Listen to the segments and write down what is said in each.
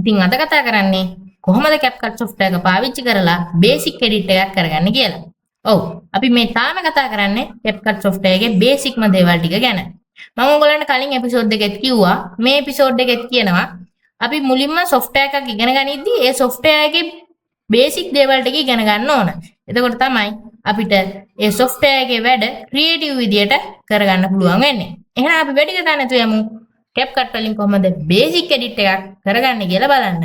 ඉතින් අද කතා කරන්නේ කොහොමද CapCut software එක පාවිච්චි කරලා basic edit එකක් කරගන්න කියලා. ඔව් අපි මේ තාම කතා කරන්නේ CapCut software එකේ බේසික්ම දේවල් ටික ගැන. මම ඔයගොල්ලන්ට කලින් එපිසෝඩ් එකෙත් කිව්වා මේ එපිසෝඩ් එකෙත් කියනවා අපි මුලින්ම software එකක් ඉගෙන ගනිද්දී ඒ software එකේ බේසික් දේවල් ටික ඉගෙන ගන්න ඕන. එතකොට තමයි අපිට ඒ software එකේ වැඩ ක්‍රියේටිව් විදියට කරගන්න පුළුවන් වෙන්නේ. එහෙනම් අපි වැඩි කතා නැතුව යමු CapCut වලින් කොහොමද බේසික් එඩිට් එකක් කරගන්නේ කියලා බලන්න.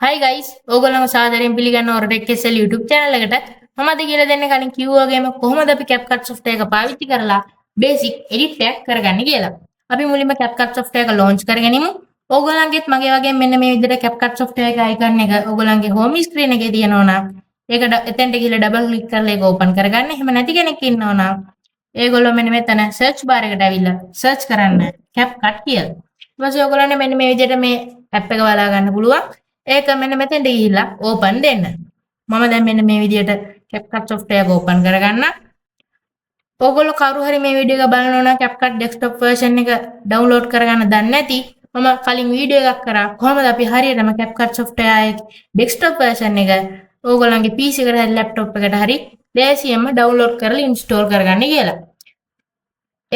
Hi guys, ඕගොල්ලන්ව සාදරයෙන් පිළිගන්නවා RTechSL YouTube channel එකට. මම අද කියලා දෙන්නේ කලින් කිව්වා වගේම කොහොමද අපි CapCut software එක පාවිච්චි කරලා basic edit එකක් කරගන්නේ කියලා. අපි මුලින්ම CapCut software එක launch කරගනිමු. ඕගොල්ලන්ගෙත් මගේ වගේ මෙන්න මේ විදිහට CapCut software එක icon එක ඕගොල්ලන්ගේ home screen එකේ තියෙනවා නම් ඒකට එතෙන්ට ගිහලා double click කරලා ඒක open කරගන්න. එහෙම නැති කෙනෙක් ඉන්නවා නම් ඒගොල්ලෝ මෙන්න මෙතන search bar එකට ඇවිල්ලා search කරන්න CapCut කියලා. ඊට පස්සේ ඕගොල්ලන්ට මෙන්න මේ විදිහට මේ app එක බලා ගන්න පුළුවන්. ඒක මෙන්න මෙතෙන්ට ගිහිල්ලා open දෙන්න. මම දැන් මෙන්න මේ විදිහට CapCut software එක open කරගන්න. ඕගොල්ලෝ කවුරු හරි මේ වීඩියෝ එක බලනවා නම් CapCut desktop version එක download කරගන්න දන්නේ නැති මම කලින් වීඩියෝ එකක් කරා කොහොමද අපි හරියටම CapCut software එකේ desktop version එක ඕගොල්ලන්ගේ PC එකට හරි laptop එකට හරි ලේසියෙන්ම download කරලා install කරගන්න කියලා.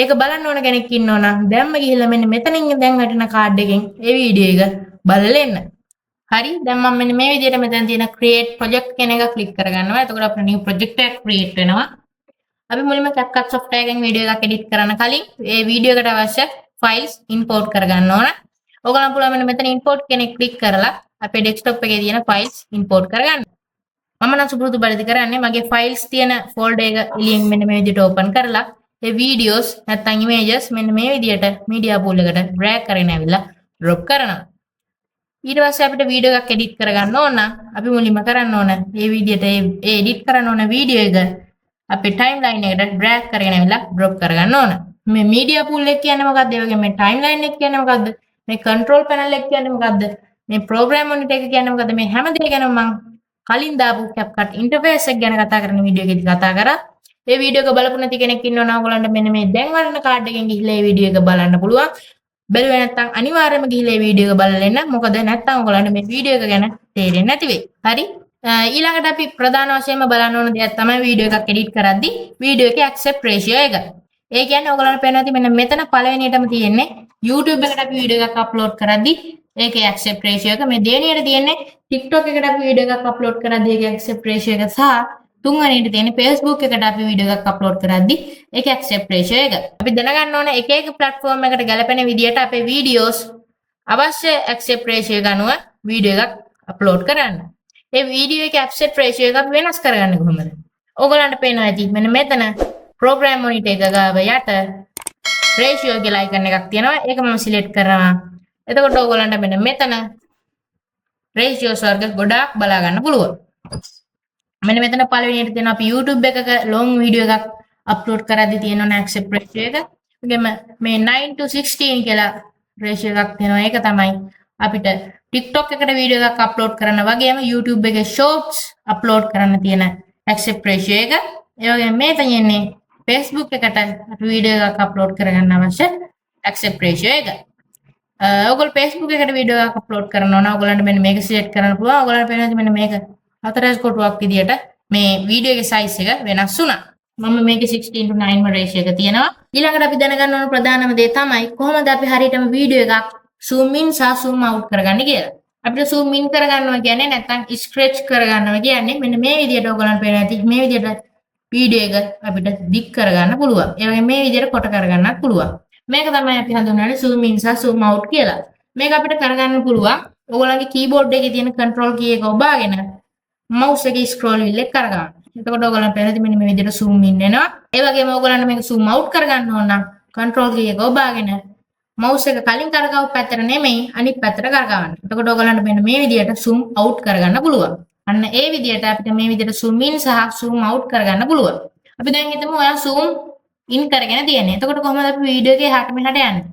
ඒක බලන්න ඕන කෙනෙක් ඉන්නවා නම් දැන්ම ගිහිල්ලා මෙන්න මෙතනින් දැන් වැටෙන කාඩ් එකෙන් ඒ වීඩියෝ එක බලලා එන්න. හරි දැන් මම මෙන්න මේ විදිහට මෙතන තියෙන create project කියන එක click කරගන්නවා. එතකොට අපිට new project එකක් create වෙනවා. අපි මුලින්ම CapCut software එකෙන් වීඩියෝ එකක් edit කරන්න කලින් ඒ වීඩියෝ එකට අවශ්‍ය files import කරගන්න ඕන. ඔයගොල්ලන් පුළුවන් මෙන්න මෙතන import කෙනෙක් click කරලා අපේ desktop එකේ තියෙන files import කරගන්න. මම නම් සුපුරුදු පරිදි කරන්නේ මගේ files තියෙන folder එක එළියෙන් මෙන්න මේ විදිහට open කරලා ඒ videos නැත්නම් images මෙන්න මේ විදිහට media pool එකට drag කරගෙන ඇවිල්ලා drop කරනවා. ඊට පස්සේ අපිට වීඩියෝ එකක් edit කරගන්න ඕන නම් අපි මුලින්ම කරන්න ඕන මේ විදිහට ඒ edit කරන්න ඕන වීඩියෝ එක අපේ timeline එකට drag කරගෙන ඇවිල්ලා drop කරගන්න ඕන. මේ media pool එක කියන්නේ මොකක්ද? ඒ වගේම මේ timeline එක කියන්නේ මොකක්ද? මේ control panel එක කියන්නේ මොකක්ද? මේ program monitor එක කියන්නේ මොකක්ද? මේ හැම දෙයක් ගැනම මම කලින් දාපු CapCut interface එක ගැන කතා කරන වීඩියෝ එකේදී කතා කරා. ඒ වීඩියෝ එක බලපු නැති කෙනෙක් ඉන්නවා නම් ඔයගොල්ලන්ට මෙන්න මේ දැන් වරන කාඩ් එකෙන් ගිහිල්ලා මේ වීඩියෝ එක බලන්න පුළුවන්. බැලුවේ නැත්නම් අනිවාර්යයෙන්ම ගිහිල්ලා මේ වීඩියෝ එක බලලා එන්න. මොකද නැත්නම් ඔයගොල්ලන්ට මේ වීඩියෝ එක ගැන තේරෙන්නේ නැති වෙයි. හරි? ඊළඟට අපි ප්‍රධාන වශයෙන්ම බලන්න ඕන දෙයක් තමයි වීඩියෝ එකක් edit කරද්දී වීඩියෝ එකේ accept ratio එක. ඒ කියන්නේ ඔයගොල්ලන්ට පේනවා ඇති මෙන්න මෙතන පළවෙනියටම තියෙන්නේ YouTube එකට අපි වීඩියෝ එකක් අප්ලෝඩ් කරද්දී ඒකේ accept ratio එක. මේ දෙවෙනියට තියෙන්නේ TikTok එකට අපි වීඩියෝ එකක් අප්ලෝඩ් කරද්දී ඒකේ accept ratio එක සහ තුන්වෙනියට තියෙන්නේ Facebook එකට අපි වීඩියෝ එකක් අප්ලෝඩ් කරද්දී ඒකේ accept ratio එක. අපි දැනගන්න ඕනේ එක එක platform එකකට ගැලපෙන විදියට අපේ videos අවශ්‍ය accept ratio එක අනුව වීඩියෝ එකක් අප්ලෝඩ් කරන්න. ඒ වීඩියෝ එකේ accept ratio එක අපි වෙනස් කරගන්නේ කොහොමද? ඕගොල්ලන්ට පේනවා ඇති මෙන්න මෙතන program monitor එක ගාව යට ratio කියලා icon එකක් තියෙනවා. ඒක මම select කරනවා. එතකොට ඕගොල්ලන්ට මෙන්න මෙතන ratios වර්ග ගොඩාක් බලා ගන්න පුළුවන්. මෙන්න මෙතන පළවෙනියට තියෙනවා අපි YouTube එකක long video එකක් upload කරද්දී තියෙනවා accept ratio එක. ඒකෙම මේ 9:16 කියලා ratio එකක් තියෙනවා. ඒක තමයි අපිට TikTok එකට වීඩියෝ එකක් අප්ලෝඩ් කරන්න වගේම YouTube එකේ shorts අප්ලෝඩ් කරන්න තියෙන accept ratio එක. ඒ වගේම මේ තියෙන්නේ Facebook එකට අපි වීඩියෝ එකක් අප්ලෝඩ් කරගන්න අවශ්‍ය accept ratio එක. ඔයගොල්ලෝ Facebook එකට වීඩියෝ එකක් අප්ලෝඩ් කරනවා නම් ඔයගොල්ලන්ට මෙන්න මේක select කරන්න පුළුවන්. ඔයගොල්ලන්ට පේනවා මෙන්න මේක හතරස් කොටුවක් විදියට මේ වීඩියෝ එකේ size එක වෙනස් වුණා. මම මේකේ 16:9 ratio එක තියෙනවා. ඊළඟට අපි දැනගන්න ඕන ප්‍රධානම දේ තමයි කොහොමද අපි හරියටම වීඩියෝ එකක් zoom in සහ zoom out කරගන්නේ කියලා. අපිට zoom in කරගන්නවා කියන්නේ නැත්නම් stretch කරගන්නවා කියන්නේ මෙන්න මේ විදියට ඔයගොල්ලන්ට පේනවා ඇති මේ විදියට වීඩියෝ එක අපිට දික් කරගන්න පුළුවන්. ඒ වගේම මේ විදියට කොට කරගන්නත් පුළුවන්. මේක තමයි අපි හඳුන්වන්නේ zoom in සහ zoom out කියලා. මේක අපිට කරගන්න පුළුවන් ඔයගොල්ලන්ගේ keyboard එකේ තියෙන control key එක ඔබාගෙන mouse එකේ scroll wheel එක කරගන්න. එතකොට ඔයගොල්ලන්ට පේනවා මෙන්න මේ විදියට zoom in වෙනවා. ඒ වගේම ඔයගොල්ලන්ට මේක zoom out කරගන්න ඕන නම් control key එක ඔබාගෙන mouse එක කලින් කරගවපු පැත්තට නෙමෙයි අනිත් පැත්තට කරගවන්න. එතකොට ඔයගොල්ලන්ට මෙන්න මේ විදියට zoom out කරගන්න පුළුවන්. අන්න ඒ විදියට අපිට මේ විදියට zoom in සහ zoom out කරගන්න පුළුවන්. අපි දැන් හිතමු ඔයා zoom in කරගෙන තියෙන්නේ. එතකොට කොහොමද අපි වීඩියෝ එකේ එහාට මෙහාට යන්නේ?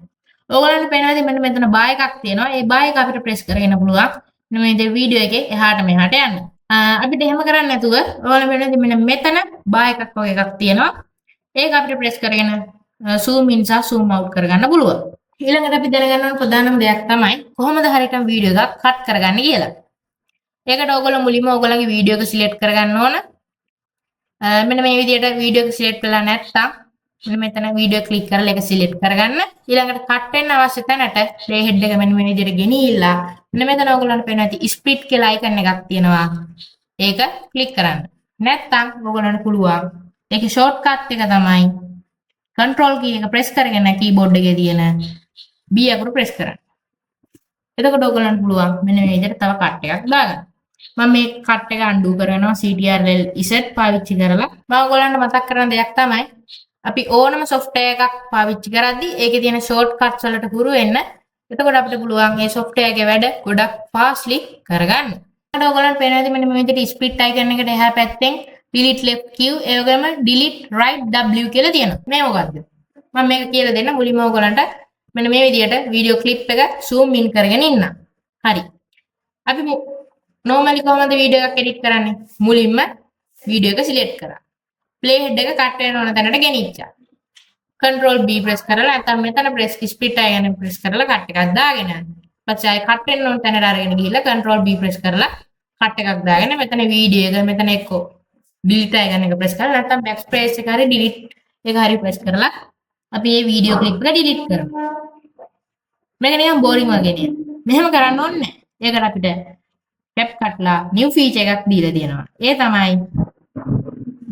ඔයගොල්ලන්ට පේනවා මෙන්න මෙතන buy එකක් තියෙනවා. ඒ buy එක අපිට press කරගෙන පුළුවන්. මේ වීඩියෝ එකේ එහාට මෙහාට යන්න. අපිට එහෙම කරන්නේ නැතුව ඔයාලා වෙනදී මෙන්න මෙතන බා එකක් වගේ එකක් තියෙනවා. ඒක අපිට ප්‍රෙස් කරගෙන zoom in සහ zoom out කරගන්න පුළුවන්. ඊළඟට අපි දැනගන්න ඕන ප්‍රධානම දෙයක් තමයි කොහොමද හරියටම වීඩියෝ එකක් කට් කරගන්නේ කියලා. ඒකට ඔයගොල්ලෝ මුලින්ම ඔයගොල්ලන්ගේ වීඩියෝ එක සිලෙක්ට් කරගන්න ඕන. මෙන්න මේ විදිහට වීඩියෝ එක සිලෙක්ට් වෙලා නැත්නම් මෙන්න මෙතන වීඩියෝ ක්ලික් කරලා ඒක සිලෙක්ට් කරගන්න. ඊළඟට කට් වෙන්න අවශ්‍ය තැනට ප්ලේ හෙඩ් එක මෙන්න මේ විදිහට ගෙනිහිල්ලා මෙන්න මෙතන ඔයගොල්ලන්ට පේනවා ඇති ස්ප්ලිට් කියලා අයිකන් එකක් තියෙනවා. ඒක ක්ලික් කරන්න. නැත්නම් ඔයගොල්ලන්ට පුළුවන් ඒකේ ෂෝට්කට් එක තමයි control key එක press කරගෙන keyboard එකේ තියෙන B අකුර press කරන්න. එතකොට ඔයගොල්ලන්ට පුළුවන් මෙන්න මේ විදිහට තව කට් එකක් දාගන්න. මම මේ කට් එක undo කරනවා CTRL Z පාවිච්චි කරලා. මම ඔයගොල්ලන්ට මතක් කරන දෙයක් තමයි අපි ඕනම software එකක් පාවිච්චි කරද්දී ඒකේ තියෙන shortcuts වලට හුරු වෙන්න. එතකොට අපිට පුළුවන් මේ software එකේ වැඩ ගොඩක් fastly කරගන්න. ඊට ඔයගොල්ලන්ට පේනවා ඇති මෙන්න මේ විදිහට split icon එකට එහා පැත්තෙන් delete left Q ඒ වගේම delete right W කියලා තියෙනවා. මේ මොකද්ද? මම මේක කියලා දෙන්න මුලින්ම ඔයගොල්ලන්ට මෙන්න මේ විදිහට වීඩියෝ ක්ලිප් එක zoom in කරගෙන ඉන්න. හරි. අපි normally කොහොමද වීඩියෝ එකක් edit කරන්නේ? මුලින්ම වීඩියෝ එක select කරා. play head එක cut වෙන ඕන තැනට ගෙනිච්චා. control B press කරලා නැත්නම් මෙතන press split icon එක press කරලා cut එකක් දාගෙන පස්සේ ආයෙ cut වෙන ඕන තැනට අරගෙන ගිහිල්ලා control B press කරලා cut එකක් දාගෙන මෙතන වීඩියෝ එක මෙතන එක්කෝ delete icon එක press කරලා නැත්නම් backspace එක හරි delete එක හරි press කරලා අපි මේ වීඩියෝ ක්ලිප් එක delete කරමු. මේක නිකන් boring වගේ නේද? මෙහෙම කරන්න ඕනේ නැහැ. ඒකට අපිට CapCut ලා new feature එකක් දීලා තියෙනවා. ඒ තමයි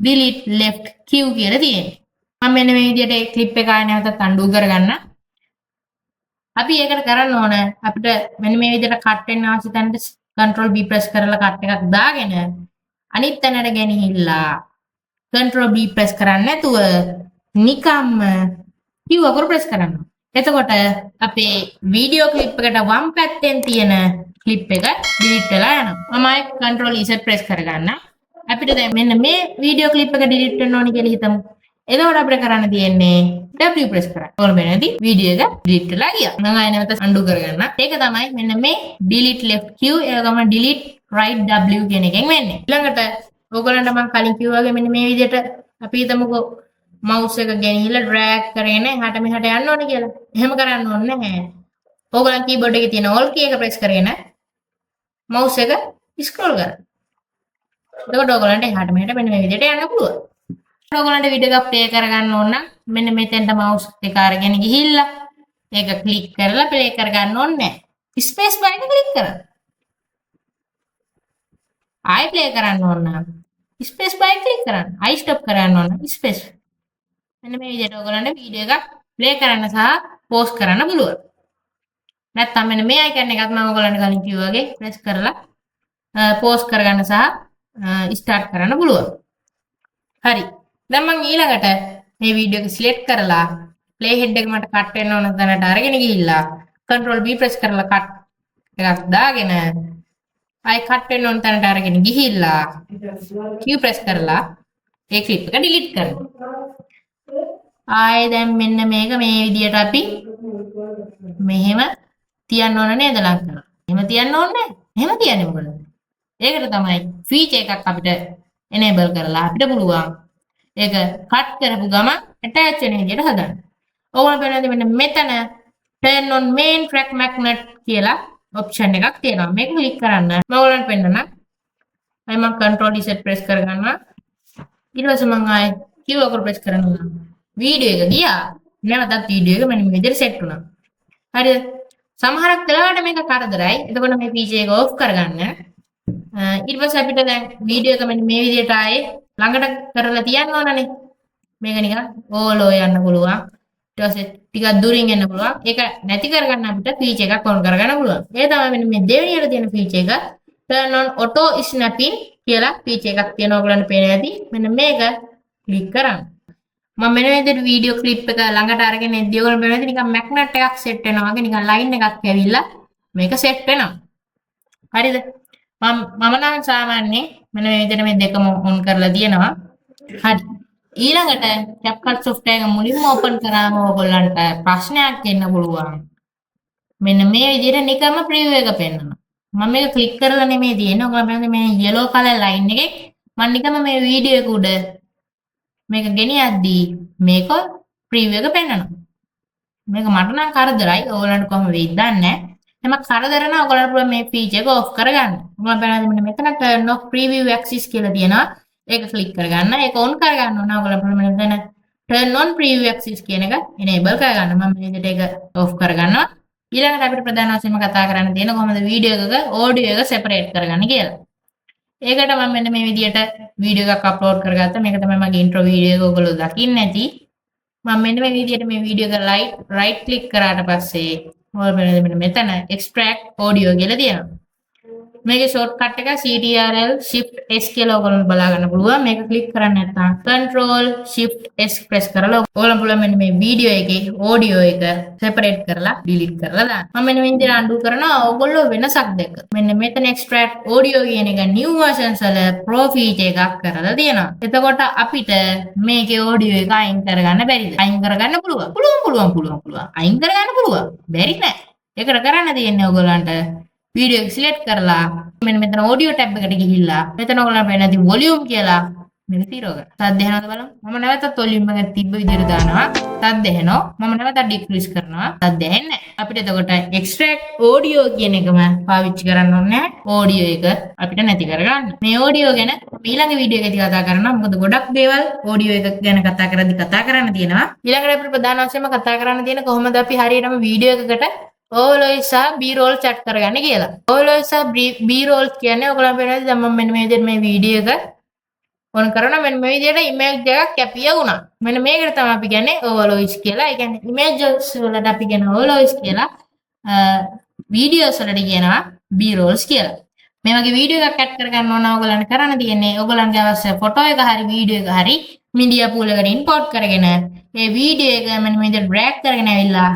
delete left Q කියලා තියෙන්නේ. මම මෙන්න මේ විදිහට ඒ ක්ලිප් එක ආයෙ නැවතත් undo කරගන්න. අපි ඒකට කරන්න ඕන අපිට මෙන්න මේ විදිහට cut වෙන්න අවශ්‍ය තැනට control B press කරලා cut එකක් දාගෙන අනිත් තැනට ගෙනහිල්ලා control B press කරන්නේ නැතුව නිකම්ම Q අකුර press කරන්න. එතකොට අපේ වීඩියෝ ක්ලිප් එකට වම් පැත්තෙන් තියෙන ක්ලිප් එක delete වෙලා යනවා. මම ආයෙ control Z press කරගන්න. අපිට දැන් මෙන්න මේ වීඩියෝ ක්ලිප් එක delete වෙන්න ඕනේ කියලා හිතමු. එතකොට අපිට කරන්න තියෙන්නේ W press කරන්න. ඕන වෙනදී වීඩියෝ එක delete වෙලා ගියා. මම ආයෙ නැවත undo කරගන්න. ඒක තමයි මෙන්න මේ delete left Q ඒකම delete right W කියන එකෙන් වෙන්නේ. ඊළඟට ඕගොල්ලන්ට මම කලින් කිව්වා වගේ මෙන්න මේ විදිහට අපි හිතමුකෝ mouse එක ගෙනහිල්ලා drag කරගෙන එහාට මෙහාට යන්න ඕනේ කියලා. එහෙම කරන්න ඕනේ නැහැ. ඕගොල්ලන් keyboard එකේ තියෙන alt key එක press කරගෙන mouse එක scroll කරන්න. එතකොට ඕගොල්ලන්ට එහාට මෙහාට මෙන්න මේ විදිහට යන්න පුළුවන්. ඔයගොල්ලන්ට වීඩියෝ එකක් ප්ලේ කරගන්න ඕන නම් මෙන්න මෙතෙන්ට mouse එක අරගෙන ගිහිල්ලා ඒක ක්ලික් කරලා ප්ලේ කරගන්න ඕනේ නැහැ. ස්පේස් බාර් එක ක්ලික් කරන්න. ආයෙ ප්ලේ කරන්න ඕන නම් ස්පේස් බාර් එක ක්ලික් කරන්න. ආයෙ ස්ටොප් කරන්න ඕන නම් ස්පේස්. මෙන්න මේ විදිහට ඔයගොල්ලන්ට වීඩියෝ එකක් ප්ලේ කරන්න සහ පෝස් කරන්න පුළුවන්. නැත්නම් මෙන්න මේ අයිකන් එකත් මම ඔයගොල්ලන්ට කලින් කිව්වා වගේ ප්‍රෙස් කරලා පෝස් කරගන්න සහ ස්ටාර්ට් කරන්න පුළුවන්. හරි. දැන් මම ඊළඟට මේ වීඩියෝ එක සිලෙක්ට් කරලා ප්ලේ හෙඩ් එක මට කට් වෙන්න ඕන තැනට අරගෙන ගිහිල්ලා control B press කරලා කට් එකක් දාගෙන ආයි කට් වෙන්න ඕන තැනට අරගෙන ගිහිල්ලා Q press කරලා ඒ ක්ලිප් එක delete කරනවා. ආයේ දැන් මෙන්න මේක මේ විදියට අපි මෙහෙම තියන්න ඕන නේද ලංකන. එහෙම තියන්න ඕනේ නැහැ. එහෙම තියන්නේ මොකද? ඒකට තමයි ෆීචර් එකක් අපිට enable කරලා අපිට පුළුවන් ඒක කට් කරපු ගමන් attach වෙන විදියට හදන්න. ඕගොල්ලෝ බලන්න මෙන්න මෙතන turn on main track magnet කියලා option එකක් තියෙනවා. මේක ක්ලික් කරන්න. මම ඔයගොල්ලන්ට පෙන්නන්න. අය මම control Z press කරගන්නවා. ඊට පස්සේ මම ආයේ Q අකුර press කරනවා. වීඩියෝ එක ගියා. නැවතත් වීඩියෝ එක මෙන්න මේ විදිහට සෙට් වුණා. හරිද? සමහරක් වෙලාවට මේක කරදරයි. එතකොට මේ feature එක off කරගන්න. ඊට පස්සේ අපිට දැන් වීඩියෝ එක මෙන්න මේ විදිහට ආයේ ළඟට කරලා තියන්න ඕනනේ. මේක නිකන් ඕලෝ යන්න පුළුවන්. ඊට පස්සේ ටිකක් දුරින් එන්න පුළුවන්. ඒක නැති කරගන්න අපිට feature එකක් on කරගන්න පුළුවන්. ඒ තමයි මෙන්න මේ දෙවෙනියට තියෙන feature එක turn on auto snapping කියලා feature එකක් තියෙනවා. ඔයගලන්ට පේන ඇති. මෙන්න මේක ක්ලික් කරන්න. මම මෙන්න විදිහට වීඩියෝ ක්ලිප් එක ළඟට අරගෙන ඉද්දී ඔයගොල්ලෝ බලන්න නිකන් මැග්නට් එකක් සෙට් වෙනවා වගේ නිකන් ලයින් එකක් ඇවිල්ලා මේක සෙට් වෙනවා. හරිද? මම නම් සාමාන්‍යයෙන් මෙන්න මේ විදිහට මේ දෙකම ඔන් කරලා තියෙනවා. හරි. ඊළඟට CapCut software එක මුලින්ම ඕපන් කරාම ඔයගොල්ලන්ට ප්‍රශ්නයක් එන්න පුළුවන්. මෙන්න මේ විදිහට නිකම්ම preview එක පෙන්නනවා. මම මේක ක්ලික් කරලා නෙමෙයි තියෙන්නේ. ඔයගොල්ලෝ බලන්න මේ yellow color line එකේ මම නිකම්ම මේ වීඩියෝ එක උඩ මේක ගෙනියද්දී මේක ප්‍රීවියු එක පෙන්වනවා. මේක මට නම් කරදරයි. ඔයගොල්ලන්ට කොහොම වෙයිද දන්නේ නැහැ. එහම කරදර නම් ඔයගොල්ලන්ට පුළුවන් මේ ෆීචර් එක ඔෆ් කරගන්න. ඔයගොල්ලෝ බලන්න මෙන්න මෙතන turn off preview access කියලා තියෙනවා. ඒක ක්ලික් කරගන්න. ඒක on කරගන්න ඕන. ඔයගොල්ලෝ පුළුවන් මෙතන turn on preview access කියන එක enable කරගන්න. මම මේ විදිහට ඒක off කරගන්නවා. ඊළඟට අපිට ප්‍රධාන වශයෙන්ම කතා කරන්න තියෙන කොහොමද වීඩියෝ එකක ඔඩියෝ එක සෙපරේට් කරගන්නේ කියලා. ඒකට මම මෙන්න මේ විදිහට වීඩියෝ එකක් අප්ලෝඩ් කරගත්තා. මේක තමයි මගේ ඉන්ට්‍රෝ වීඩියෝ එක ඔයගොල්ලෝ දකින්න ඇති. මම මෙන්න මේ විදිහට මේ වීඩියෝ එක රයිට් ක්ලික් කරාට පස්සේ ඔයගොල්ලෝ මෙන්න මෙතන extract audio කියලා තියෙනවා. මේකේ ෂෝට්කට් එක CTRL Shift S කියලා ඔයගොල්ලෝ බලා ගන්න පුළුවන්. මේක ක්ලික් කරන්න නැත්නම් Control Shift S press කරලා ඔයගොල්ලෝ පුළුවන් මෙන්න මේ වීඩියෝ එකේ ඔඩියෝ එක separate කරලා delete කරලා දාන්න. මම මෙන්න මේ විදිහට undo කරනවා. ඔයගොල්ලෝ වෙනසක් දැක්ක. මෙන්න මෙතන extract audio කියන එක new versions වල pro feature එකක් කරලා තියෙනවා. එතකොට අපිට මේකේ ඔඩියෝ එක අයින් කරගන්න බැරිද? අයින් කරගන්න පුළුවන්. පුළුවන්. අයින් කරගන්න පුළුවන්. බැරි නෑ. ඒකට කරන්න තියෙන්නේ ඔයගොල්ලන්ට වීඩියෝ එක සිලෙක්ට් කරලා මෙන්න මෙතන ඔඩියෝ ටැබ් එකට ගිහිල්ලා මෙතන ඔයගොල්ලන්ට පේන ඇති වොලියුම් කියලා මේක තීරව ගන්න. සද්ද එනවද බලමු. මම නැවතත් වොලියුම් එක තිබ්බ විදිහට දානවා. සද්ද එනවා. මම නැවතත් ඩික්‍රීස් කරනවා. සද්ද එන්නේ නැහැ. අපිට එතකොට එක්ස්ට්‍රැක්ට් ඔඩියෝ කියන එකම පාවිච්චි කරන්න ඕනේ නැහැ. ඔඩියෝ එක අපිට නැති කරගන්න. මේ ඔඩියෝ ගැන ඊළඟ වීඩියෝ එකේදී කතා කරනවා. මොකද ගොඩක් දේවල් ඔඩියෝ එක ගැන කතා කරද්දි කතා කරන්න තියෙනවා. ඊළඟට අපිට ප්‍රධාන වශයෙන්ම කතා කරන්න තියෙන කොහොමද අපි හරියටම වීඩියෝ එකකට overlay සහ b-roll chat කරගන්න කියලා. overlay සහ b-roll කියන්නේ ඔයගොල්ලෝ පේනවාද දැන් මම මෙන්න මේ විදිහට මේ වීඩියෝ එක ඔන් කරනවා මෙන්න මේ විදිහට image එකක් කැපිය වුණා. මෙන්න මේකට තමයි අපි කියන්නේ overlays කියලා. ඒ කියන්නේ images වලට අපි කියන overlays කියලා. videos වලට කියනවා b-rolls කියලා. මේ වගේ වීඩියෝ එකක් ඇඩ් කරගන්න ඕන ඔයගොල්ලන්ට කරන්න තියෙන්නේ ඔයගොල්ලන්ගේ අවශ්‍ය ෆොටෝ එක හරි වීඩියෝ එක හරි media pool එකට import කරගෙන මේ වීඩියෝ එක මෙන්න මේ විදිහට drag කරගෙන ඇවිල්ලා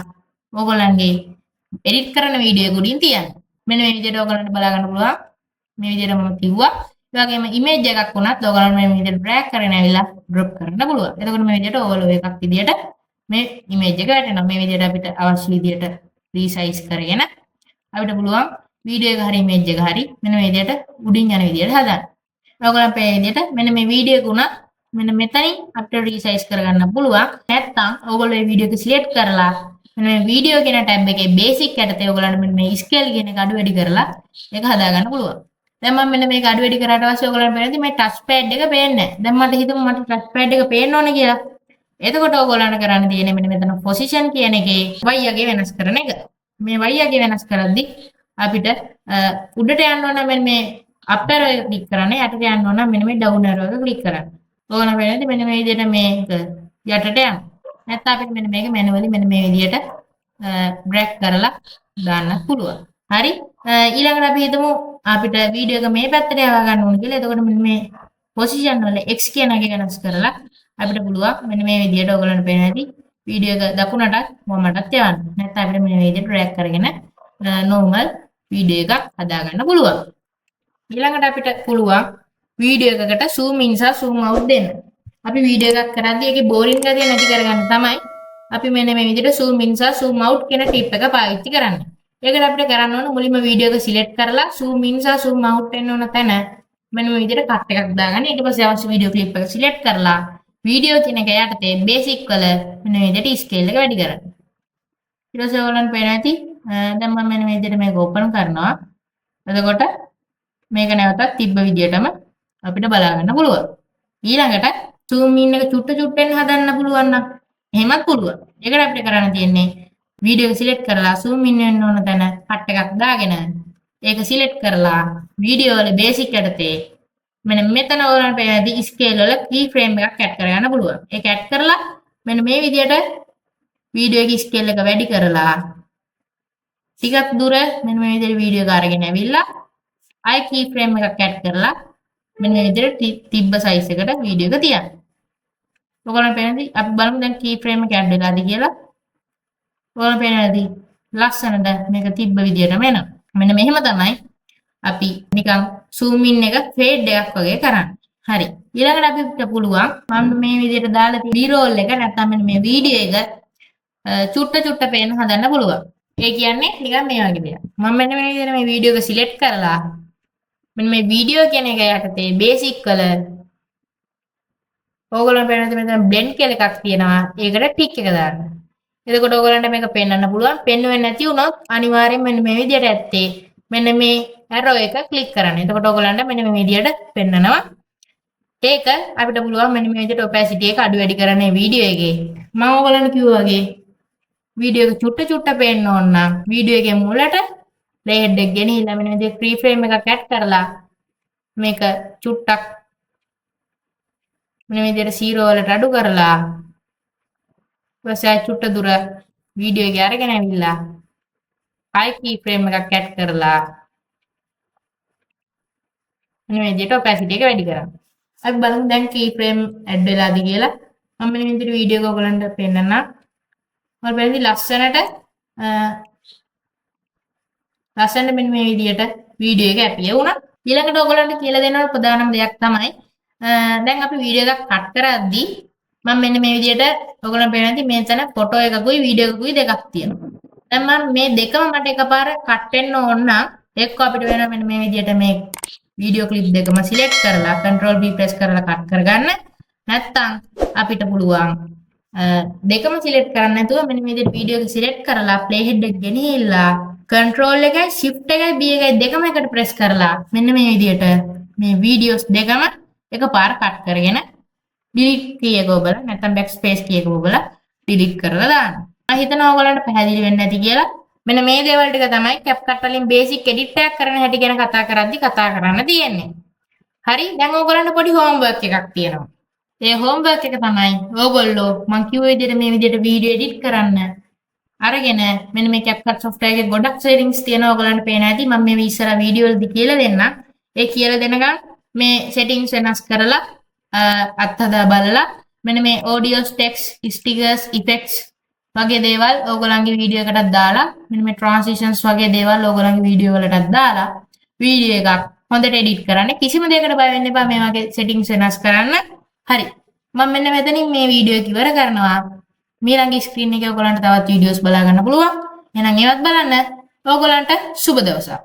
ඔයගොල්ලන්ගේ edit කරන වීඩියෝ එක උඩින් තියන්න. මෙන්න මේ විදිහට ඔයගොල්ලන්ට බලා ගන්න පුළුවන්. මේ විදිහට මම කිව්වා. ඒ වගේම image එකක් වුණත් ඔයගොල්ලන්ට මේ විදිහට drag කරගෙන ඇවිල්ලා drop කරන්න පුළුවන්. එතකොට මේ විදිහට overlay එකක් විදිහට මේ image එක වැටෙනවා. මේ විදිහට අපිට අවශ්‍ය විදිහට resize කරගෙන අපිට පුළුවන් වීඩියෝ එක හරි image එක හරි මෙන්න මේ විදිහට උඩින් යන විදිහට හදන්න. ඔයගොල්ලන් මේ විදිහට මෙන්න මේ වීඩියෝ එක උනත් මෙන්න මෙතනින් අපිට resize කරගන්න පුළුවන්. නැත්නම් ඔයගොල්ලෝ මේ වීඩියෝ එක select කරලා මෙන්න මේ වීඩියෝ කියන ටැබ් එකේ බේසික් යටතේ ඔයගොල්ලන්ට මෙන්න මේ ස්කේල් කියන එක අඩු වැඩි කරලා ඒක හදා ගන්න පුළුවන්. දැන් මම මෙන්න මේක අඩු වැඩි කරාට පස්සේ ඔයගොල්ලන්ට පේන්නේ මේ ටච් පෑඩ් එක පේන්නේ නැහැ. දැන් මට හිතමු මට ටච් පෑඩ් එක පේන්න ඕනේ කියලා. එතකොට ඔයගොල්ලන්ට කරන්න තියෙන්නේ මෙන්න මෙතන පොසිෂන් කියන එකේ y අගේ වෙනස් කරන එක. මේ y අගේ වෙනස් කරද්දි අපිට උඩට යන්න ඕන මෙන්න මේ up arrow එක ක්ලික් කරන්න යටට යන්න ඕන මෙන්න මේ down arrow එක ක්ලික් කරන්න. ඔයගොල්ලන්ට පේන්නේ මෙන්න මේ විදිහට මේක යටට යන්න. නැත්නම් අපිට මෙන්න මේක manually මෙන්න මේ විදිහට drag කරලා දාන්න පුළුවන්. හරි. ඊළඟට අපි හිතමු අපිට වීඩියෝ එක මේ පැත්තට යවා ගන්න ඕන කියලා. එතකොට මෙන්න මේ පොසිෂන් වල x කියන එක වෙනස් කරලා අපිට පුළුවන් මෙන්න මේ විදිහට ඔයගොල්ලන්ට පේන හැටි වීඩියෝ එක දකුණටත් වමටත් යවන්න. නැත්නම් අපිට මෙන්න මේ විදිහට drag කරගෙන normal වීඩියෝ එකක් හදා ගන්න පුළුවන්. ඊළඟට අපිට පුළුවන් වීඩියෝ එකකට zoom in සහ zoom out දෙන්න. අපි වීඩියෝ එකක් කරද්දී ඒකේ boring ගතිය නැති කරගන්න තමයි අපි මෙන්න මේ විදිහට zoom in සහ zoom out කියන ටිප් එක පාවිච්චි කරන්නේ. ඒකට අපිට කරන්න ඕන මුලින්ම වීඩියෝ එක සිලෙක්ට් කරලා zoom in සහ zoom out වෙන්න ඕන තැන මෙන්න මේ විදිහට කට් එකක් දාගන්න. ඊට පස්සේ අවශ්‍ය වීඩියෝ ක්ලිප් එක සිලෙක්ට් කරලා වීඩියෝ කියන එක යටතේ බේසික් වල මෙන්න මේ විදිහට ස්කේල් එක වැඩි කරන්න. ඊට පස්සේ ඔයගොල්ලන් පේන ඇති දැන් මම මෙන්න මේ විදිහට මේක ඕපන් කරනවා. එතකොට මේක නැවතත් තිබ්බ විදිහටම අපිට බලා ගන්න පුළුවන්. ඊළඟට zoom in එක චුට්ට චුට්ටෙන් හදන්න පුළුවන් නම් එහෙමත් පුළුවන්. ඒකට අපිට කරන්න තියෙන්නේ වීඩියෝ එක සිලෙක්ට් කරලා zoom in වෙන්න ඕන තැන කට් එකක් දාගෙන ඒක සිලෙක්ට් කරලා වීඩියෝ වල බේසික් යටතේ මෙන්න මෙතන ඔයාලට පේන ස්කේල් වල key frame එකක් ඇඩ් කරගන්න පුළුවන්. ඒක ඇඩ් කරලා මෙන්න මේ විදිහට වීඩියෝ එකේ ස්කේල් එක වැඩි කරලා ටිකක් දුර මෙන්න මේ විදිහට වීඩියෝ එක අරගෙන ඇවිල්ලා ආයි key frame එකක් ඇඩ් කරලා මෙන්න මේ විදිහට තිබ්බ size එකට වීඩියෝ එක තියන්න. ඔයගොල්ලන් පේනදී අපි බලමු දැන් key frame එක ඇඩ් වෙලාද කියලා. ඔයාලා පේනදී ලස්සනට මේක තිබ්බ විදිහටම එනවා. මෙන්න මෙහෙම තමයි අපි නිකන් zoom in එක fade එකක් වගේ කරන්නේ. හරි. ඊළඟට අපිට පුළුවන් මම මේ විදිහට දාලා තියෙන B-roll එක නැත්නම් මෙන්න මේ වීඩියෝ එක චුට්ට චුට්ට පේන හදන්න පුළුවන්. ඒ කියන්නේ නිකන් මේ වගේ දෙයක්. මම මෙන්න මේ විදිහට මේ වීඩියෝ එක සිලෙක්ට් කරලා මෙන්න මේ වීඩියෝ කියන එක යටතේ බේසික් කලර් ඕගොල්ලන්ට පේනද මෙතන බ්ලෙන්ඩ් කියලා එකක් තියෙනවා. ඒකට ටික් එක දාන්න. එතකොට ඕගොල්ලන්ට මේක පෙන්වන්න පුළුවන්. පෙන්වෙන්නේ නැති වුණොත් අනිවාර්යෙන් මෙන්න මේ විදිහට ඇත්තේ මෙන්න මේ ඇරෝ එක ක්ලික් කරන්න. එතකොට ඕගොල්ලන්ට මෙන්න මේ විදිහට පෙන්වනවා. ඒක අපිට පුළුවන් මෙන්න මේ විදිහට opacity එක අඩු වැඩි කරන්න වීඩියෝ එකේ. මම ඕගොල්ලන්ට කිව්වා වගේ වීඩියෝ එක චුට්ට පේන්න ඕන නම් වීඩියෝ එකේ මුලට play head එක ගෙනහිල්ලා මෙන්න මේ විදිහට free frame එකක් ඇඩ් කරලා මේක චුට්ටක් මෙන්න මේ විදිහට 0 වලට අඩු කරලා ඊපස්සේ චුට්ට දුර වීඩියෝ එකේ අරගෙන ඇවිල්ලා ආයි key frame එකක් ඇඩ් කරලා මෙන්න මේ විදිහට opacity එක වැඩි කරන්න. අපි බලමු දැන් key frame ඇඩ් වෙලාද කියලා. මම මෙන්න මේ විදිහට වීඩියෝ එක ඔයගලන්ට පෙන්නන්නම්. ඔයාලා බලන්න ලස්සනට මෙන්න මේ විදිහට වීඩියෝ එක ඇපිය වුණා. ඊළඟට ඔයගලන්ට කියලා දෙන්න ඕන ප්‍රධානම දෙයක් තමයි දැන් අපි වීඩියෝ එකක් කට් කරද්දී මම මෙන්න මේ විදිහට ඔයගලන්ට පේනවාද මෙතන ෆොටෝ එකකුයි වීඩියෝ එකකුයි දෙකක් තියෙනවා. දැන් මම මේ දෙකම මට එකපාර කට් වෙන්න ඕන නම් එක්ක අපිට වෙනවා මෙන්න මේ විදිහට මේ වීඩියෝ ක්ලිප් දෙකම සිලෙක්ට් කරලා control V press කරලා කට් කරගන්න. නැත්නම් අපිට පුළුවන් දෙකම සිලෙක්ට් කරන්න නැතුව මෙන්න මේ විදිහට වීඩියෝ එක සිලෙක්ට් කරලා play head එක ගෙනහිල්ලා control එකයි shift එකයි B එකයි දෙකම එකට press කරලා මෙන්න මේ විදිහට මේ වීඩියෝස් දෙකම එකපාර කට් කරගෙන delete key එක ඔබලා නැත්නම් backspace key එක ඔබලා delete කරලා දාන්න. මම හිතනවා ඔයගලන්ට පැහැදිලි වෙන්නේ නැති කියලා. මෙන්න මේ දේවල් ටික තමයි CapCut වලින් basic edit එකක් කරන හැටි ගැන කතා කරද්දි කතා කරන්න තියෙන්නේ. හරි දැන් ඔයගලන්ට පොඩි homework එකක් තියෙනවා. ඒ homework එක තමයි ඔයගොල්ලෝ මම කිව්ව විදිහට මේ විදිහට වීඩියෝ edit කරන්න අරගෙන මෙන්න මේ CapCut software එකේ ගොඩක් settings තියෙනවා ඔයගලන්ට පේන ඇති. මම මේ ඉස්සර වීඩියෝ වලදී කියලා දෙන්නම්. ඒ කියලා දෙනකන් මේ settings වෙනස් කරලා අත්හදා බලලා මෙන්න මේ audios text stickers effects වගේ දේවල් ඕගොල්ලන්ගේ වීඩියෝ එකටත් දාලා මෙන්න මේ transitions වගේ දේවල් ඕගොල්ලන්ගේ වීඩියෝ වලටත් දාලා වීඩියෝ එකක් හොඳට edit කරන්න. කිසිම දෙයකට බය වෙන්න එපා මේ වගේ settings වෙනස් කරන්න. හරි. මම මෙන්න මෙතනින් මේ වීඩියෝ එක ඉවර කරනවා. ඊළඟ ස්ක්‍රීන් එකේ ඕගොල්ලන්ට තවත් වීඩියෝස් බලා ගන්න පුළුවන්. එහෙනම් ඒවත් බලන්න. ඕගොල්ලන්ට සුබ දවසක්.